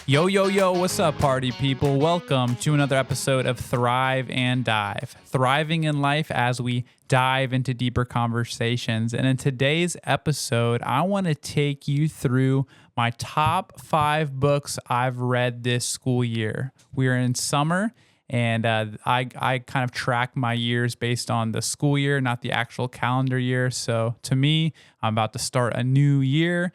Yo, yo, yo, what's up, party people? Welcome to another episode of Thrive and Dive, thriving in life as we dive into deeper conversations. And in today's episode, I want to take you through my top 5 books I've read this school year. We are in summer, and I kind of track my years based on the school year, not the actual calendar year. So to me, I'm about to start a new year.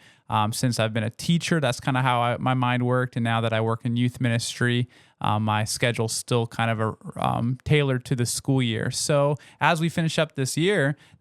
Since I've been a teacher, that's kind of how my mind worked. And now that I work in youth ministry, my schedule's still kind of tailored to the school year. So as we finish up this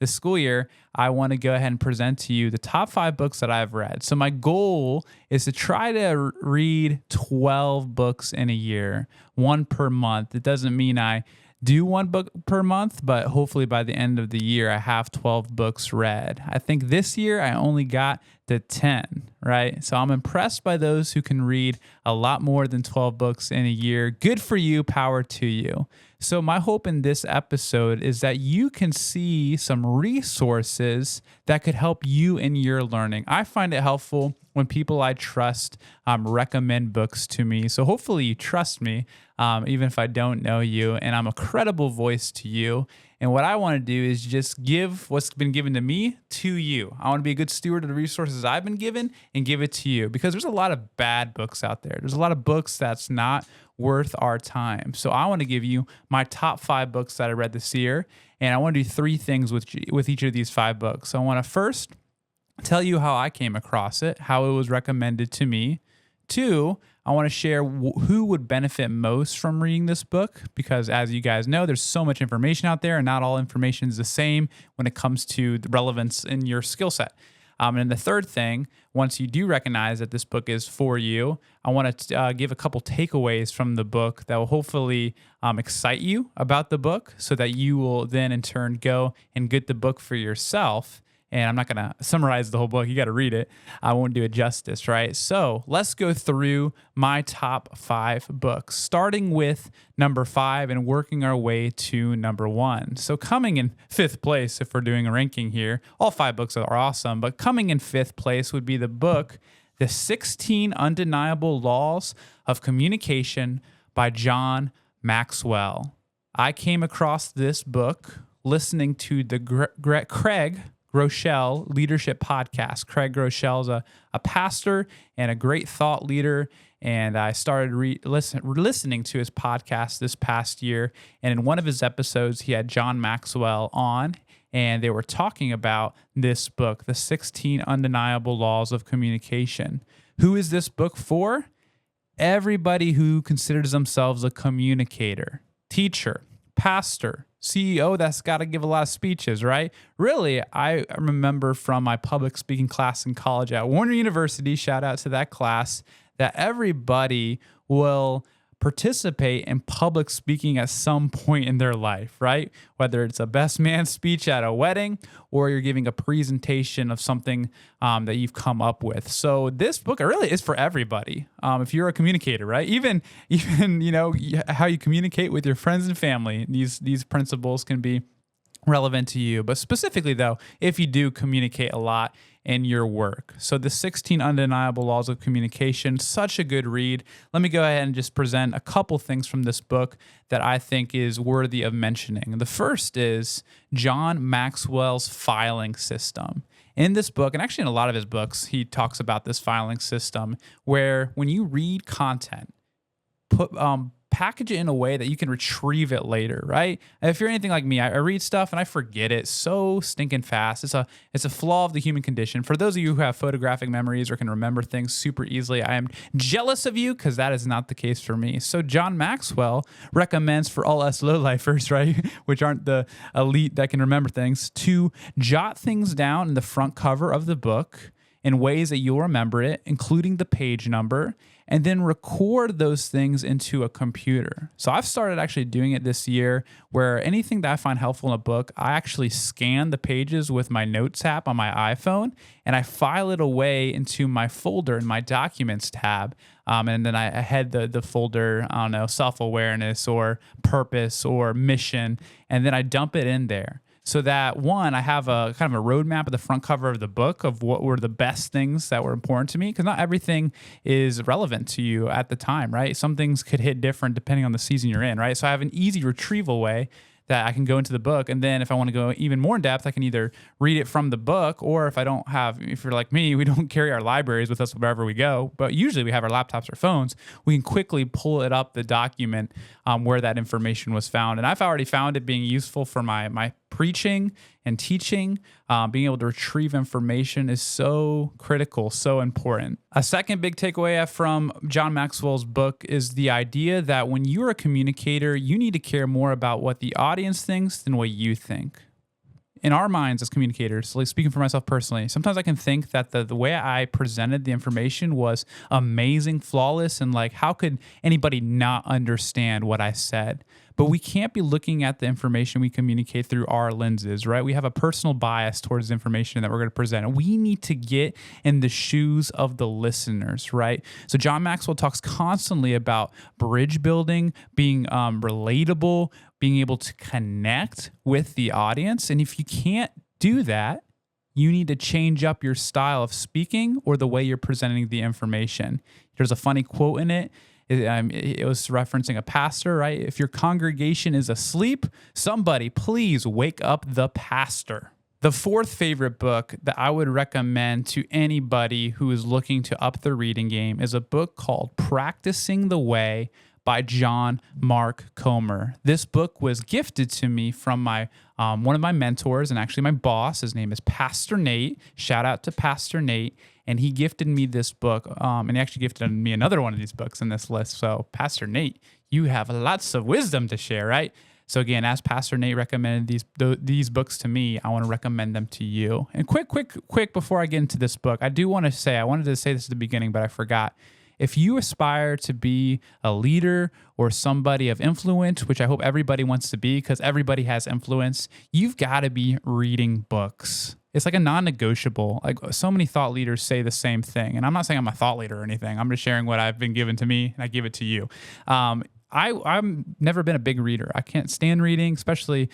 school year, I want to go ahead and present to you the top 5 books that I've read. So my goal is to try to read 12 books in a year, 1 per month. It doesn't mean I do 1 book per month, but hopefully by the end of the year, I have 12 books read. I think this year I only got to 10, right? So I'm impressed by those who can read a lot more than 12 books in a year. Good for you, power to you. So my hope in this episode is that you can see some resources that could help you in your learning. I find it helpful when people I trust recommend books to me. So hopefully you trust me, even if I don't know you, and I'm a credible voice to you. And what I want to do is just give what's been given to me to you. I want to be a good steward of the resources I've been given and give it to you, because there's a lot of bad books out there. There's a lot of books that's not worth our time. So I want to give you my top 5 books that I read this year, and I want to do 3 things with each of these 5 books. So I want to first tell you how I came across it, how it was recommended to me. 2, I want to share who would benefit most from reading this book, because as you guys know, there's so much information out there and not all information is the same when it comes to the relevance in your skill set. And the third thing, once you do recognize that this book is for you, I want to give a couple takeaways from the book that will hopefully excite you about the book, so that you will then in turn go and get the book for yourself. And I'm not going to summarize the whole book. You got to read it. I won't do it justice, right? So let's go through my top 5 books, starting with number 5 and working our way to number 1. So coming in 5th place, if we're doing a ranking here, all 5 books are awesome, but coming in 5th place would be the book, The 16 Undeniable Laws of Communication by John Maxwell. I came across this book listening to the Craig Groeschel Leadership Podcast. Craig Groeschel is a pastor and a great thought leader, and I started listening to his podcast this past year, and in one of his episodes, he had John Maxwell on, and they were talking about this book, The 16 Undeniable Laws of Communication. Who is this book for? Everybody who considers themselves a communicator, teacher, pastor, CEO that's got to give a lot of speeches, right? Really, I remember from my public speaking class in college at Warner University, shout out to that class, that everybody will participate in public speaking at some point in their life, right? Whether it's a best man speech at a wedding or you're giving a presentation of something that you've come up with. So this book really is for everybody. If you're a communicator, right? Even how you communicate with your friends and family, these principles can be relevant to you. But specifically though, if you do communicate a lot in your work. So the 16 Undeniable Laws of Communication, such a good read. Let me go ahead and just present a couple things from this book that I think is worthy of mentioning. The first is John Maxwell's filing system. In this book, and actually in a lot of his books, he talks about this filing system where when you read content, package it in a way that you can retrieve it later, right? If you're anything like me, I read stuff and I forget it so stinking fast. It's a flaw of the human condition. For those of you who have photographic memories or can remember things super easily, I am jealous of you, because that is not the case for me. So John Maxwell recommends for all us lowlifers, right, which aren't the elite that can remember things, to jot things down in the front cover of the book in ways that you'll remember it, including the page number, and then record those things into a computer. So I've started actually doing it this year, where anything that I find helpful in a book, I actually scan the pages with my Notes app on my iPhone, and I file it away into my folder in my Documents tab. And then I head the folder, I don't know, self-awareness or purpose or mission, and then I dump it in there. so that one, I have a kind of a roadmap at the front cover of the book of what were the best things that were important to me, because not everything is relevant to you at the time, right? Some things could hit different depending on the season you're in, right? So I have an easy retrieval way that I can go into the book. And then if I want to go even more in depth, I can either read it from the book, or if you're like me, we don't carry our libraries with us wherever we go, but usually we have our laptops or phones, we can quickly pull it up, the document where that information was found. And I've already found it being useful for my preaching and teaching. Being able to retrieve information is so critical, so important. A second big takeaway I have from John Maxwell's book is the idea that when you're a communicator, you need to care more about what the audience thinks than what you think. In our minds as communicators, like speaking for myself personally, sometimes I can think that the way I presented the information was amazing, flawless, and like, how could anybody not understand what I said? But we can't be looking at the information we communicate through our lenses, right? We have a personal bias towards the information that we're going to present. And we need to get in the shoes of the listeners, right? So John Maxwell talks constantly about bridge building, being relatable, being able to connect with the audience. And if you can't do that, you need to change up your style of speaking or the way you're presenting the information. There's a funny quote in it. It was referencing a pastor, right? If your congregation is asleep, somebody please wake up the pastor. The fourth favorite book that I would recommend to anybody who is looking to up their reading game is a book called Practicing the Way by John Mark Comer. This book was gifted to me from my one of my mentors and actually my boss. His name is Pastor Nate. Shout out to Pastor Nate. And he gifted me this book, and he actually gifted me another one of these books in this list. So Pastor Nate, you have lots of wisdom to share, right? So again, as Pastor Nate recommended these books to me, I want to recommend them to you. And quick, before I get into this book, I wanted to say this at the beginning, but I forgot. If you aspire to be a leader or somebody of influence, which I hope everybody wants to be because everybody has influence, you've got to be reading books. It's like a non-negotiable. Like, so many thought leaders say the same thing. And I'm not saying I'm a thought leader or anything. I'm just sharing what I've been given to me, and I give it to you. I've never been a big reader. I can't stand reading, especially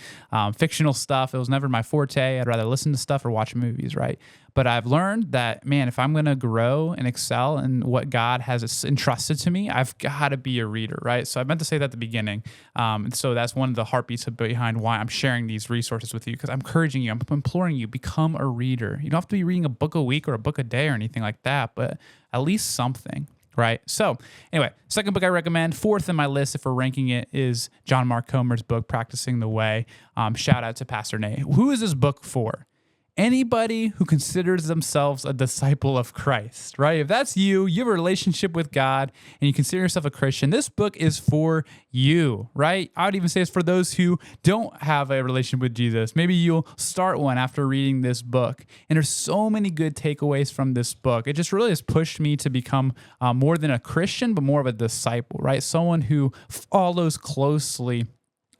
fictional stuff. It was never my forte. I'd rather listen to stuff or watch movies, right? But I've learned that, man, if I'm going to grow and excel in what God has entrusted to me, I've got to be a reader, right? So I meant to say that at the beginning. And so that's one of the heartbeats behind why I'm sharing these resources with you, because I'm encouraging you, I'm imploring you, become a reader. You don't have to be reading a book a week or a book a day or anything like that, but at least something. Right. So anyway, second book I recommend, fourth in my list, if we're ranking it, is John Mark Comer's book, Practicing the Way. Shout out to Pastor Nate. Who is this book for? Anybody who considers themselves a disciple of Christ, right? If that's you, you have a relationship with God and you consider yourself a Christian, this book is for you, right? I would even say it's for those who don't have a relationship with Jesus. Maybe you'll start one after reading this book. And there's so many good takeaways from this book. It just really has pushed me to become more than a Christian, but more of a disciple, right? Someone who follows closely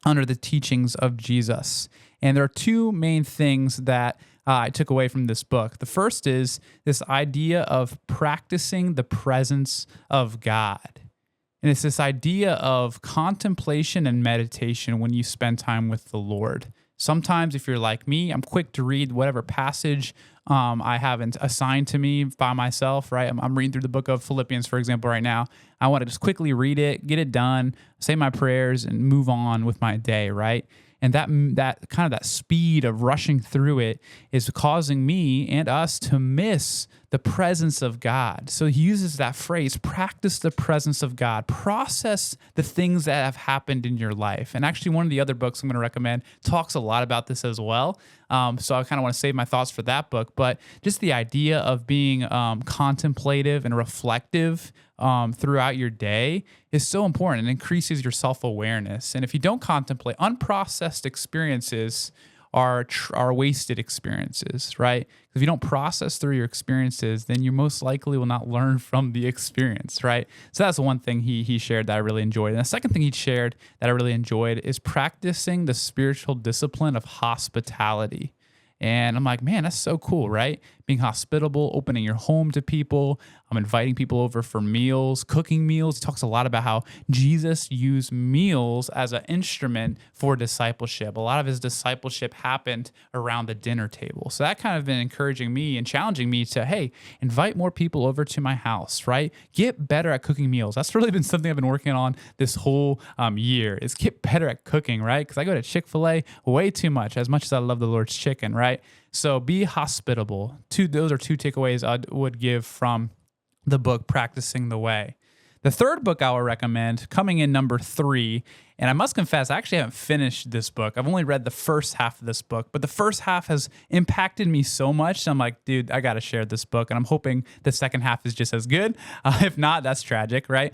under the teachings of Jesus. And there are two main things that I took away from this book. The first is this idea of practicing the presence of God. And it's this idea of contemplation and meditation when you spend time with the Lord. Sometimes, if you're like me, I'm quick to read whatever passage I haven't assigned to me by myself, right? I'm reading through the book of Philippians, for example, right now. I want to just quickly read it, get it done, say my prayers, and move on with my day, right? And that kind of that speed of rushing through it is causing me and us to miss the presence of God. So he uses that phrase, practice the presence of God, process the things that have happened in your life. And actually, one of the other books I'm going to recommend talks a lot about this as well. So I kind of want to save my thoughts for that book. But just the idea of being contemplative and reflective throughout your day is so important. It increases your self-awareness. And if you don't contemplate, unprocessed experiences are wasted experiences, right? If you don't process through your experiences, then you most likely will not learn from the experience, right? So that's one thing he shared that I really enjoyed. And the second thing he shared that I really enjoyed is practicing the spiritual discipline of hospitality. And I'm like, man, that's so cool, right? Being hospitable, opening your home to people, inviting people over for meals, cooking meals. He talks a lot about how Jesus used meals as an instrument for discipleship. A lot of his discipleship happened around the dinner table. So that kind of been encouraging me and challenging me to, hey, invite more people over to my house, right? Get better at cooking meals. That's really been something I've been working on this whole year is get better at cooking, right? Because I go to Chick-fil-A way too much as I love the Lord's chicken, right? So be hospitable. Those are two takeaways I would give from the book, Practicing the Way. The third book I would recommend, coming in number 3, and I must confess, I actually haven't finished this book. I've only read the first half of this book, but the first half has impacted me so much. So I'm like, dude, I got to share this book. And I'm hoping the second half is just as good. If not, that's tragic, right?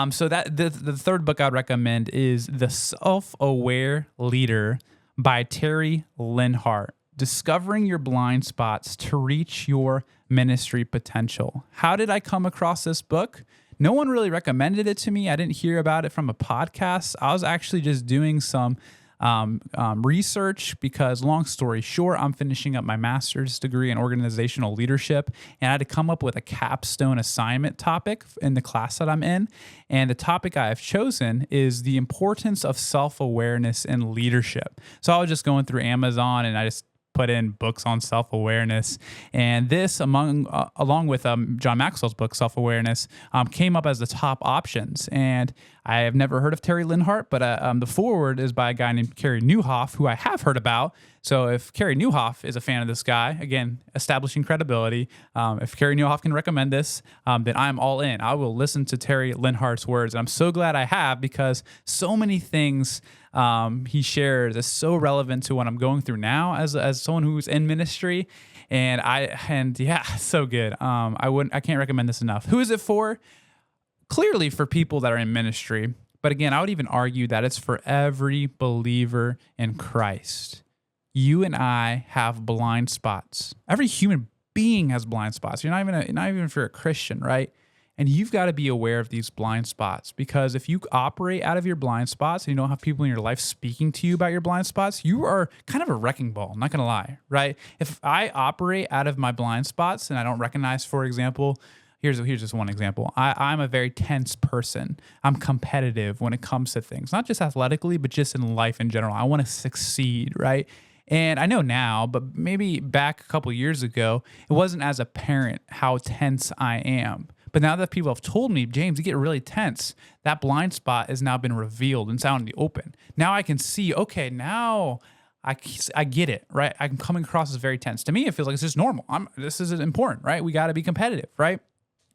So that the third book I would recommend is The Self-Aware Leader by Terry Linhart. Discovering your blind spots to reach your ministry potential. How did I come across this book? No one really recommended it to me. I didn't hear about it from a podcast. I was actually just doing some research because, long story short, I'm finishing up my master's degree in organizational leadership, and I had to come up with a capstone assignment topic in the class that I'm in. And the topic I have chosen is the importance of self-awareness in leadership. So I was just going through Amazon, and I just put in books on self-awareness, and this, along with John Maxwell's book, Self-Awareness, came up as the top options. And I have never heard of Terry Linhart, but the foreword is by a guy named Carey Nieuwhof, who I have heard about. So if Carey Nieuwhof is a fan of this guy, again, establishing credibility, if Carey Nieuwhof can recommend this, then I'm all in. I will listen to Terry Linhart's words. And I'm so glad I have, because so many things he shares is so relevant to what I'm going through now as someone who's in ministry. And yeah, so good. I can't recommend this enough. Who is it for? Clearly for people that are in ministry. But again, I would even argue that it's for every believer in Christ. You and I have blind spots. Every human being has blind spots. You're not even if you're a Christian, right? And you've got to be aware of these blind spots, because if you operate out of your blind spots and you don't have people in your life speaking to you about your blind spots, you are kind of a wrecking ball. I'm not going to lie, right? If I operate out of my blind spots and I don't recognize, for example, here's just one example. I'm a very tense person. I'm competitive when it comes to things, not just athletically, but just in life in general. I want to succeed, right? And I know now, but maybe back a couple years ago, it wasn't as apparent how tense I am. But now that people have told me, James, you get really tense, that blind spot has now been revealed and it's out in the open. Now I can see, okay, now I get it, right? I'm coming across as very tense. To me, it feels like it's just normal. This is important, right? We got to be competitive, right?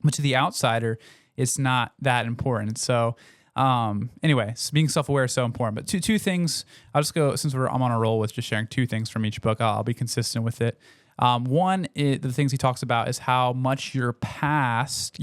But to the outsider, it's not that important. So anyway, being self-aware is so important. But two things, I'll just go, since I'm on a roll with just sharing 2 things from each book, I'll be consistent with it. One, the things he talks about is how much your past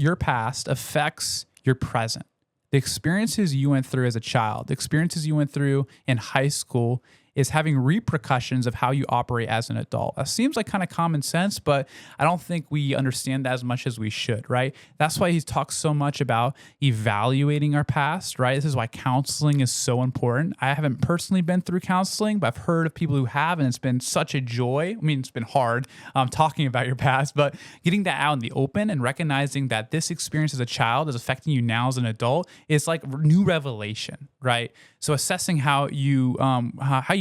affects your present. The experiences you went through as a child, the experiences you went through in high school is having repercussions of how you operate as an adult. That seems like kind of common sense, but I don't think we understand that as much as we should, right? That's why he talks so much about evaluating our past, right? This is why counseling is so important. I haven't personally been through counseling, but I've heard of people who have, and it's been such a joy. I mean, it's been hard talking about your past, but getting that out in the open and recognizing that this experience as a child is affecting you now as an adult is like new revelation, right? So assessing how you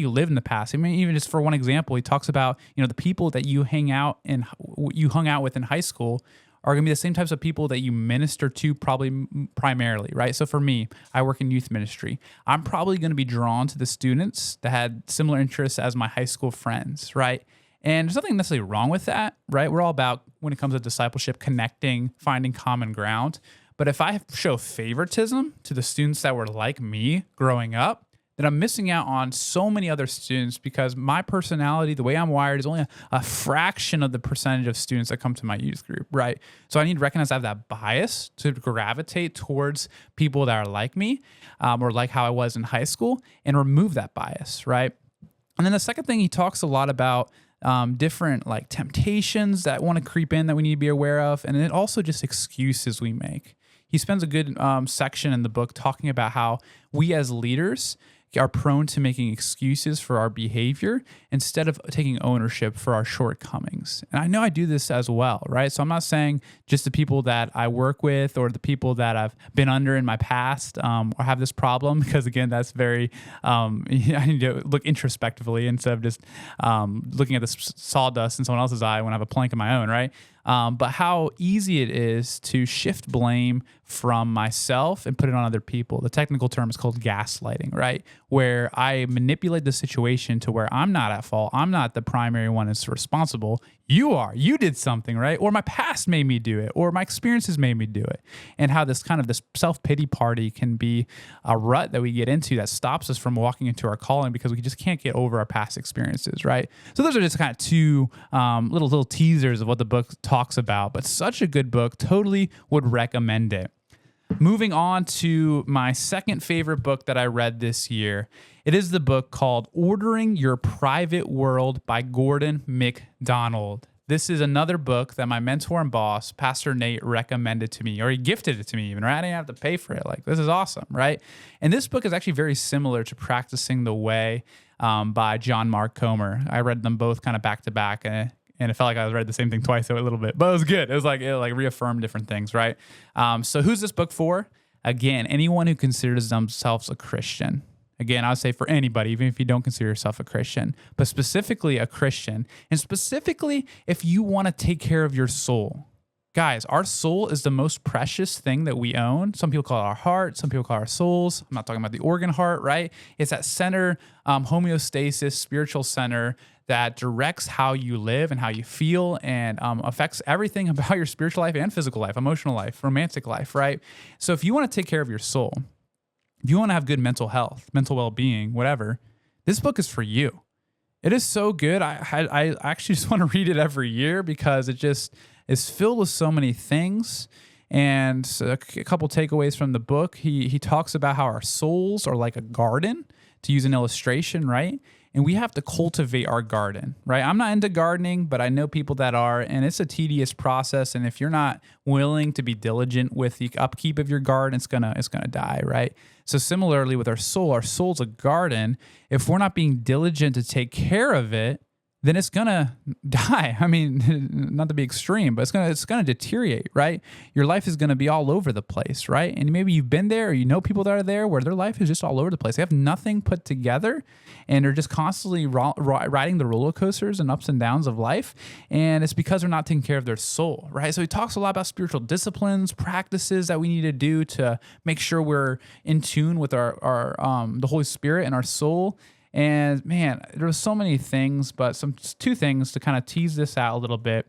live in the past. I mean, even just for one example, he talks about, the people that you hung out with in high school are going to be the same types of people that you minister to primarily, right? So for me, I work in youth ministry. I'm probably going to be drawn to the students that had similar interests as my high school friends, right? And there's nothing necessarily wrong with that, right? We're all about, when it comes to discipleship, connecting, finding common ground. But if I show favoritism to the students that were like me growing up, then I'm missing out on so many other students, because my personality, the way I'm wired, is only a fraction of the percentage of students that come to my youth group, right? So I need to recognize I have that bias to gravitate towards people that are like me, or like how I was in high school, and remove that bias, right? And then the second thing, he talks a lot about different like temptations that want to creep in that we need to be aware of, and then also just excuses we make. He spends a good section in the book talking about how we as leaders are prone to making excuses for our behavior instead of taking ownership for our shortcomings. And I know I do this as well, right? So I'm not saying just the people that I work with or the people that I've been under in my past or have this problem, because again, that's very, I need to look introspectively instead of just looking at the sawdust in someone else's eye when I have a plank of my own, right? But how easy it is to shift blame from myself and put it on other people. The technical term is called gaslighting, right? Where I manipulate the situation to where I'm not at fault. I'm not the primary one that's responsible. You are. You did something, right? Or my past made me do it, or my experiences made me do it. And how this self-pity party can be a rut that we get into that stops us from walking into our calling because we just can't get over our past experiences, right? So those are just kind of two little teasers of what the book talks about, but such a good book. Totally would recommend it. Moving on to my second favorite book that I read this year. It is the book called Ordering Your Private World by Gordon MacDonald. This is another book that my mentor and boss, Pastor Nate, recommended to me, or he gifted it to me even, right? I didn't have to pay for it. Like, this is awesome, right? And this book is actually very similar to Practicing the Way by John Mark Comer. I read them both kind of back to back, and it felt like I read the same thing twice a little bit, but it was good. It reaffirmed different things, right? So who's this book for? Again, anyone who considers themselves a Christian. Again, I would say for anybody, even if you don't consider yourself a Christian, but specifically a Christian, and specifically if you want to take care of your soul. Guys, our soul is the most precious thing that we own. Some people call it our heart. Some people call it our souls. I'm not talking about the organ heart, right? It's that center, homeostasis, spiritual center that directs how you live and how you feel and affects everything about your spiritual life and physical life, emotional life, romantic life, right? So if you want to take care of your soul, if you want to have good mental health, mental well-being, whatever, this book is for you. It is so good. I actually just want to read it every year because it just is filled with so many things. And a couple takeaways from the book. He talks about how our souls are like a garden, to use an illustration, right? And we have to cultivate our garden, right? I'm not into gardening, but I know people that are, and it's a tedious process. And if you're not willing to be diligent with the upkeep of your garden, it's gonna die, right? So similarly with our soul's a garden. If we're not being diligent to take care of it, then it's gonna die. I mean, not to be extreme, but it's gonna deteriorate, right? Your life is gonna be all over the place, right? And maybe you've been there, or you know people that are there where their life is just all over the place. They have nothing put together, and they're just constantly riding the roller coasters and ups and downs of life. And it's because they're not taking care of their soul, right? So he talks a lot about spiritual disciplines, practices that we need to do to make sure we're in tune with our the Holy Spirit and our soul. And man, there was so many things, but two things to kind of tease this out a little bit.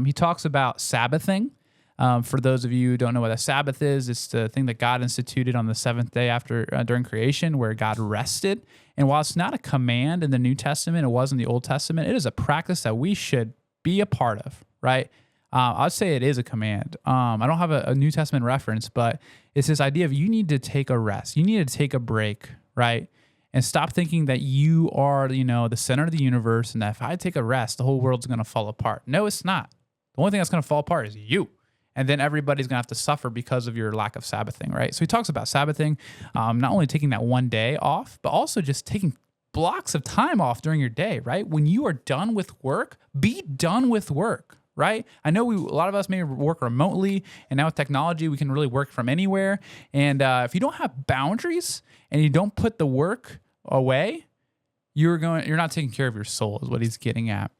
He talks about Sabbathing. For those of you who don't know what a Sabbath is, it's the thing that God instituted on the seventh day during creation, where God rested. And while it's not a command in the New Testament, it was in the Old Testament, it is a practice that we should be a part of, right? I'd say it is a command. I don't have a New Testament reference, but it's this idea of you need to take a rest. You need to take a break, right? And stop thinking that you are, the center of the universe, and that if I take a rest, the whole world's going to fall apart. No, it's not. The only thing that's going to fall apart is you. And then everybody's going to have to suffer because of your lack of Sabbathing, right? So he talks about Sabbathing, not only taking that one day off, but also just taking blocks of time off during your day, right? When you are done with work, be done with work, right? I know a lot of us may work remotely, and now with technology, we can really work from anywhere. And if you don't have boundaries and you don't put the work away, you're not taking care of your soul, is what he's getting at.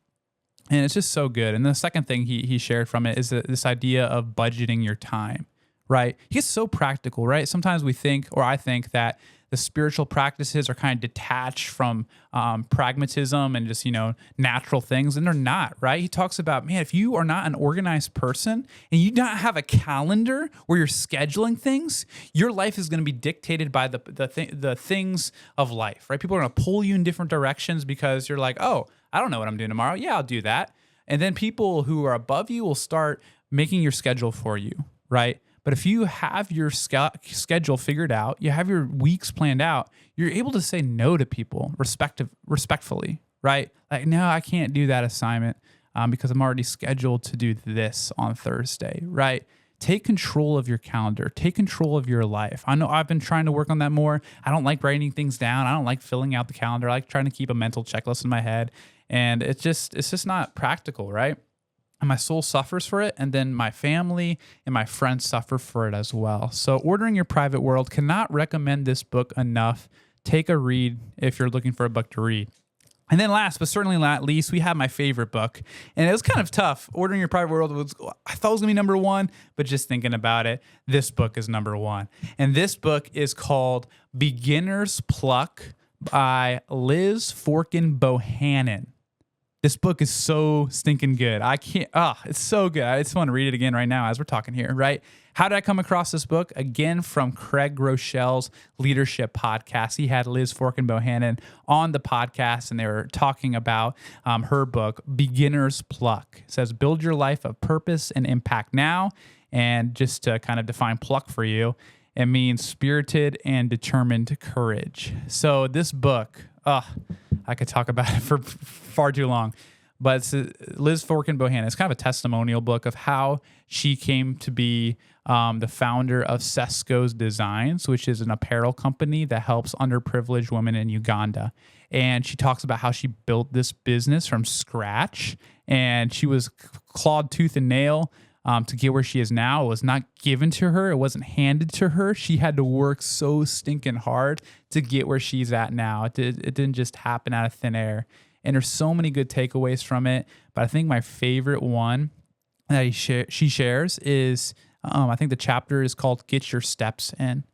And it's just so good. And the second thing he shared from it is this idea of budgeting your time, right? He gets so practical, right? Sometimes we think, or I think, that the spiritual practices are kind of detached from pragmatism and just, natural things, and they're not, right? He talks about, man, if you are not an organized person and you don't have a calendar where you're scheduling things, your life is going to be dictated by the things of life, right? People are going to pull you in different directions because you're like, oh, I don't know what I'm doing tomorrow. Yeah, I'll do that. And then people who are above you will start making your schedule for you, right? But if you have your schedule figured out, you have your weeks planned out, you're able to say no to people respectfully, right? Like, no, I can't do that assignment because I'm already scheduled to do this on Thursday, right? take control of your calendar, take control of your life. I know I've been trying to work on that more. I don't like writing things down. I don't like filling out the calendar. I like trying to keep a mental checklist in my head. And it's just not practical, right? And my soul suffers for it, and then my family and my friends suffer for it as well. So Ordering Your Private World, cannot recommend this book enough. Take a read if you're looking for a book to read. And then last, but certainly not least, we have my favorite book. And it was kind of tough. Ordering Your Private World I thought it was going to be number one, but just thinking about it, this book is number one. And this book is called Beginner's Pluck by Liz Forkin Bohannon. This book is so stinking good. It's so good. I just want to read it again right now as we're talking here, right? How did I come across this book? Again, from Craig Groeschel's Leadership Podcast. He had Liz Forkin Bohannon on the podcast, and they were talking about her book, Beginner's Pluck. It says, build your life of purpose and impact now. And just to kind of define pluck for you, it means spirited and determined courage. So this book, I could talk about it for far too long, but it's Liz Forkin Bohannon. It's kind of a testimonial book of how she came to be the founder of Sesco's Designs, which is an apparel company that helps underprivileged women in Uganda. And she talks about how she built this business from scratch, and she was clawed tooth and nail to get where she is now. It was not given to her. It wasn't handed to her. She had to work so stinking hard to get where she's at now. It didn't just happen out of thin air. And there's so many good takeaways from it. But I think my favorite one that she shares is, I think the chapter is called Get Your Steps In.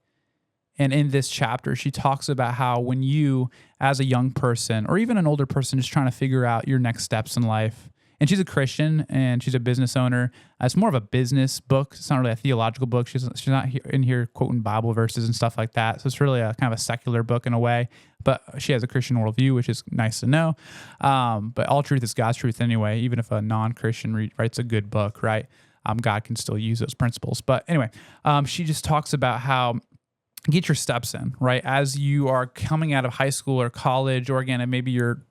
And in this chapter, she talks about how when you, as a young person, or even an older person, just trying to figure out your next steps in life, and she's a Christian and she's a business owner. It's more of a business book. It's not really a theological book. She's not in here quoting Bible verses and stuff like that. So it's really a kind of a secular book in a way. But she has a Christian worldview, which is nice to know. But all truth is God's truth anyway. Even if a non-Christian writes a good book, right? God can still use those principles. But anyway, she just talks about how get your steps in, right? As you are coming out of high school or college, or again, maybe you're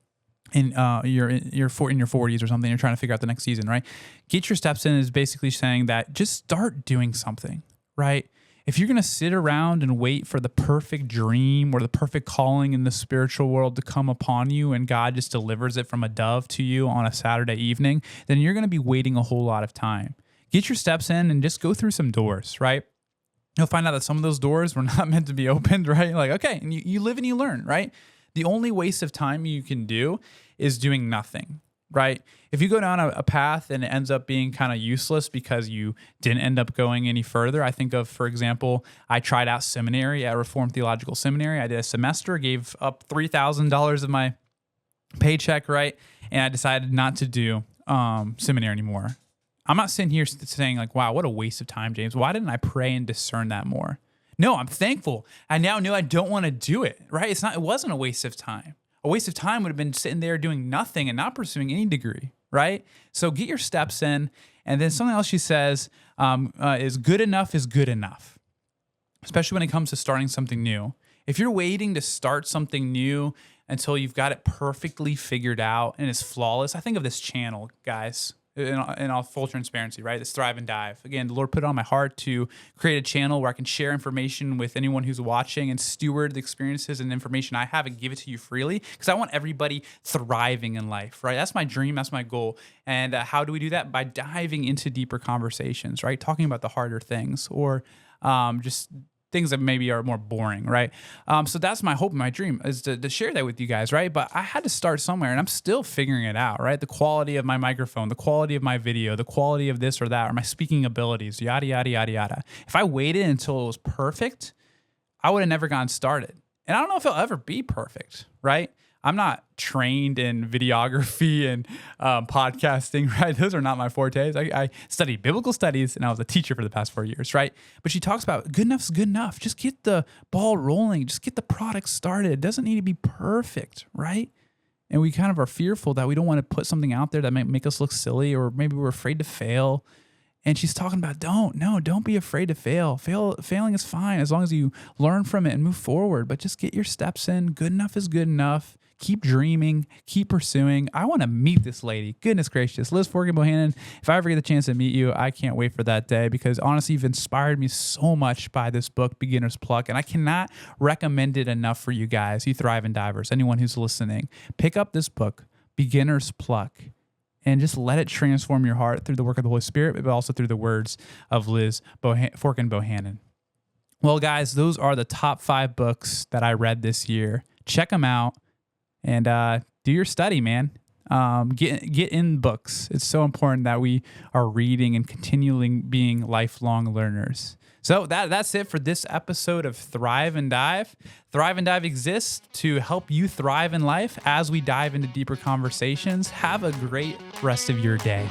in your 40s or something, you're trying to figure out the next season, right? Get your steps in is basically saying that just start doing something, right? If you're going to sit around and wait for the perfect dream or the perfect calling in the spiritual world to come upon you and God just delivers it from a dove to you on a Saturday evening, then you're going to be waiting a whole lot of time. Get your steps in and just go through some doors, right? You'll find out that some of those doors were not meant to be opened, right? Like, okay, and you live and you learn, right? The only waste of time you can do is doing nothing, right? If you go down a path and it ends up being kind of useless because you didn't end up going any further, I think of, for example, I tried out seminary at Reformed Theological Seminary. I did a semester, gave up $3,000 of my paycheck, right? And I decided not to do seminary anymore. I'm not sitting here saying like, wow, what a waste of time, James. Why didn't I pray and discern that more? No, I'm thankful. I now know I don't want to do it, right? It wasn't a waste of time. A waste of time would have been sitting there doing nothing and not pursuing any degree, right? So get your steps in. And then something else she says is good enough is good enough, especially when it comes to starting something new. If you're waiting to start something new until you've got it perfectly figured out and it's flawless, I think of this channel, guys. In all full transparency, right? This Thrive and Dive. Again, the Lord put it on my heart to create a channel where I can share information with anyone who's watching and steward the experiences and information I have and give it to you freely, because I want everybody thriving in life, right? That's my dream. That's my goal. And how do we do that? By diving into deeper conversations, right? Talking about the harder things, or just things that maybe are more boring, right? So that's my hope and my dream, is to share that with you guys, right? But I had to start somewhere, and I'm still figuring it out, right? The quality of my microphone, the quality of my video, the quality of this or that, or my speaking abilities, yada, yada, yada, yada. If I waited until it was perfect, I would have never gotten started. And I don't know if it'll ever be perfect, right? I'm not trained in videography and podcasting, right? Those are not my fortes. I studied biblical studies, and I was a teacher for the past 4 years, right? But she talks about good enough is good enough. Just get the ball rolling. Just get the product started. It doesn't need to be perfect, right? And we kind of are fearful that we don't want to put something out there that might make us look silly, or maybe we're afraid to fail. And she's talking about don't be afraid to fail. Failing is fine as long as you learn from it and move forward. But just get your steps in. Good enough is good enough. keep dreaming, keep pursuing. I want to meet this lady. Goodness gracious. Liz Forgan Bohannon, if I ever get the chance to meet you, I can't wait for that day, because honestly, you've inspired me so much by this book, Beginner's Pluck, and I cannot recommend it enough for you guys, you Thrive and Divers, anyone who's listening. Pick up this book, Beginner's Pluck, and just let it transform your heart through the work of the Holy Spirit, but also through the words of Liz Forgan Bohannon. Well, guys, those are the top 5 books that I read this year. Check them out and do your study, man. Get in books. It's so important that we are reading and continually being lifelong learners. So that's it for this episode of Thrive and Dive. Thrive and Dive exists to help you thrive in life as we dive into deeper conversations. Have a great rest of your day.